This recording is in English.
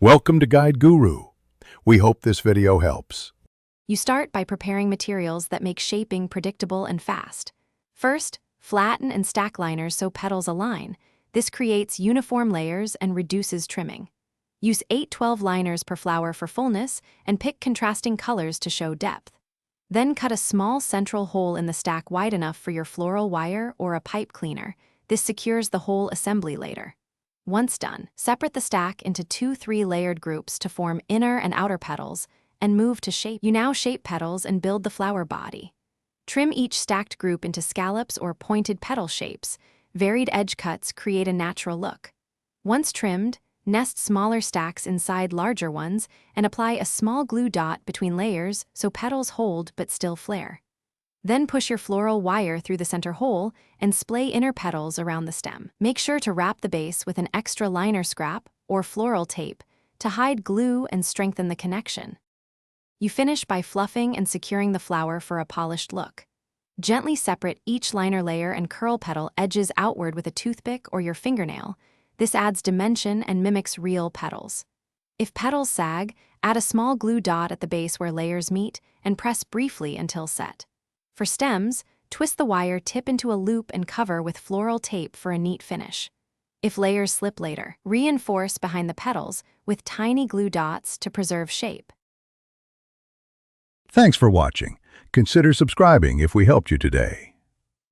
Welcome to Guide Guru. We hope this video helps. You start by preparing materials that make shaping predictable and fast. First, flatten and stack liners so petals align. This creates uniform layers and reduces trimming. Use 8-12 liners per flower for fullness and pick contrasting colors to show depth. Then cut a small central hole in the stack wide enough for your floral wire or a pipe cleaner. This secures the whole assembly later. Once done, separate the stack into 2-3 layered groups to form inner and outer petals and move to shape. You now shape petals and build the flower body. Trim each stacked group into scallops or pointed petal shapes. Varied edge cuts create a natural look. Once trimmed, nest smaller stacks inside larger ones and apply a small glue dot between layers so petals hold but still flare. Then push your floral wire through the center hole and splay inner petals around the stem. Make sure to wrap the base with an extra liner scrap or floral tape to hide glue and strengthen the connection. You finish by fluffing and securing the flower for a polished look. Gently separate each liner layer and curl petal edges outward with a toothpick or your fingernail. This adds dimension and mimics real petals. If petals sag, add a small glue dot at the base where layers meet and press briefly until set. For stems, twist the wire tip into a loop and cover with floral tape for a neat finish. If layers slip later, reinforce behind the petals with tiny glue dots to preserve shape. Thanks for watching. Consider subscribing if we helped you today.